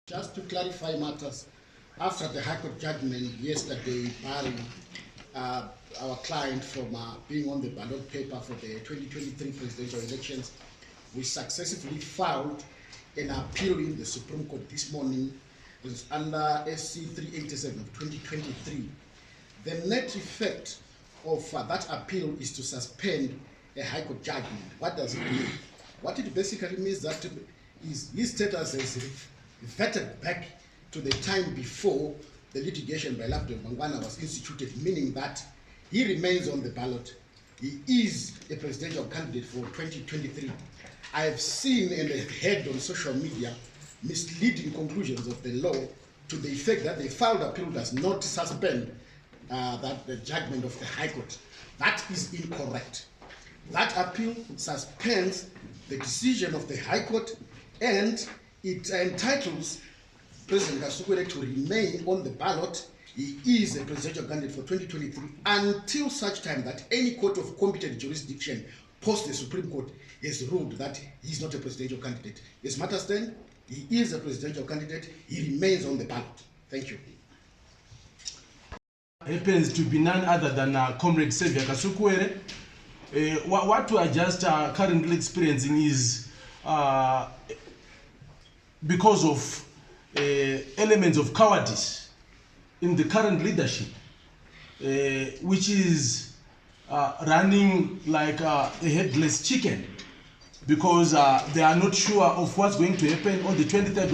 Just to clarify matters, after the High Court judgment yesterday barring our client from being on the ballot paper for the 2023 presidential elections, we successfully filed an appeal in the Supreme Court this morning. It is under SC 387 of 2023. The net effect of that appeal is to suspend a High Court judgment. What does it mean? What it basically means that is his status is reverted back to the time before the litigation by Lapdoc Mangwana was instituted, meaning that he remains on the ballot. He is a presidential candidate for 2023. I have seen and heard on social media misleading conclusions of the law to the effect that the filed appeal does not suspend the judgment of the High Court. That is incorrect. That appeal suspends the decision of the High Court, and it entitles President Kasukuwere to remain on the ballot. He is a presidential candidate for 2023 until such time that any court of competent jurisdiction post the Supreme Court has ruled that he is not a presidential candidate. As matters stand, he is a presidential candidate. He remains on the ballot. Thank you. Happens to be none other than Comrade Xavier Kasukuwere. What we are just currently experiencing is because of elements of cowardice in the current leadership, which is running like a headless chicken, because they are not sure of what's going to happen on the 23rd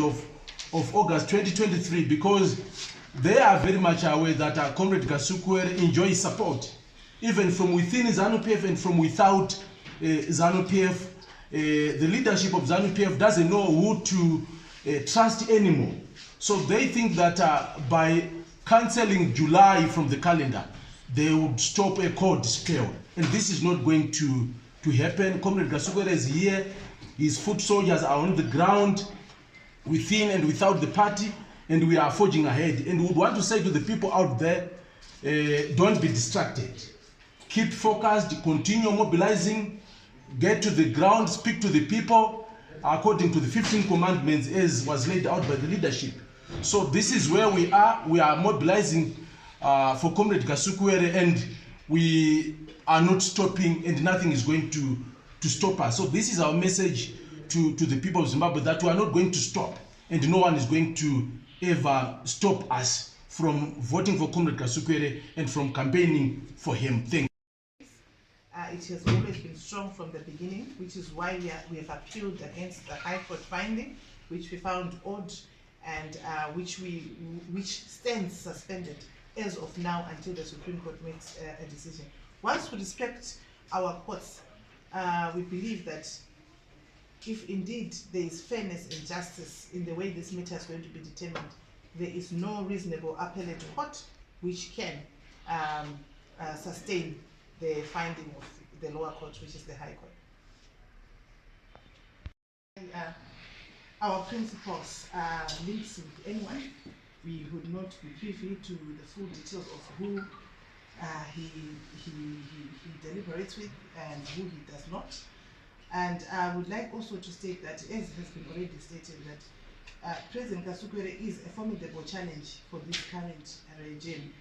of August 2023, because they are very much aware that Comrade Kasukuwere enjoys support, even from within ZANU-PF and from without ZANU-PF. The leadership of ZANU-PF doesn't know who to trust anymore. So they think that by cancelling July from the calendar, they would stop a court spell. And this is not going to happen. Comrade Kasukuwere is here. His foot soldiers are on the ground, within and without the party, and we are forging ahead. And we would want to say to the people out there, don't be distracted. Keep focused, continue mobilizing, get to the ground, speak to the people according to the 15 commandments as was laid out by the leadership. So this is where we are. We are mobilizing for Comrade Kasukuwere, and we are not stopping, and nothing is going to stop us. So this is our message to the people of Zimbabwe, that we are not going to stop, and no one is going to ever stop us from voting for Comrade Kasukuwere and from campaigning for him. Thank you. It has always been strong from the beginning, which is why we have appealed against the High Court finding, which we found odd, and which stands suspended as of now until the Supreme Court makes a decision. Once we respect our courts, we believe that if indeed there is fairness and justice in the way this matter is going to be determined, there is no reasonable appellate court which can sustain the finding of the lower court, which is the High Court. Our principles links with anyone. We would not be privy to the full details of who he deliberates with and who he does not. And I would like also to state that, as has been already stated, that President Kasukuwere is a formidable challenge for this current regime.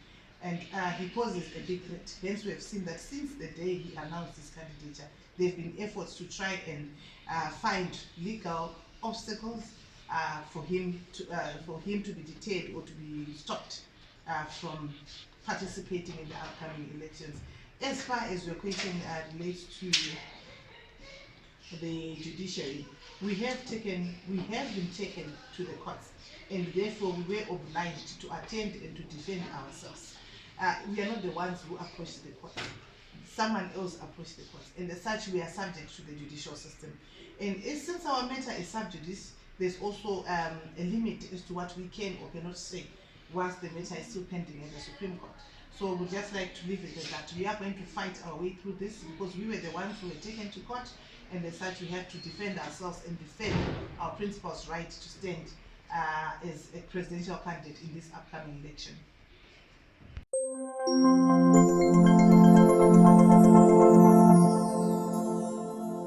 And he poses a big threat. Hence, we have seen that since the day he announced his candidature, there have been efforts to try and find legal obstacles for him to be detained or to be stopped from participating in the upcoming elections. As far as your question relates to the judiciary, we have been taken to the courts, and therefore we were obliged to attend and to defend ourselves. We are not the ones who approached the court. Someone else approached the court, and as such we are subject to the judicial system. And since our matter is sub judice, there's also a limit as to what we can or cannot say whilst the matter is still pending in the Supreme Court. So we'd just like to leave it at that. We are going to fight our way through this because we were the ones who were taken to court, and as such we have to defend ourselves and defend our principal's right to stand as a presidential candidate in this upcoming election.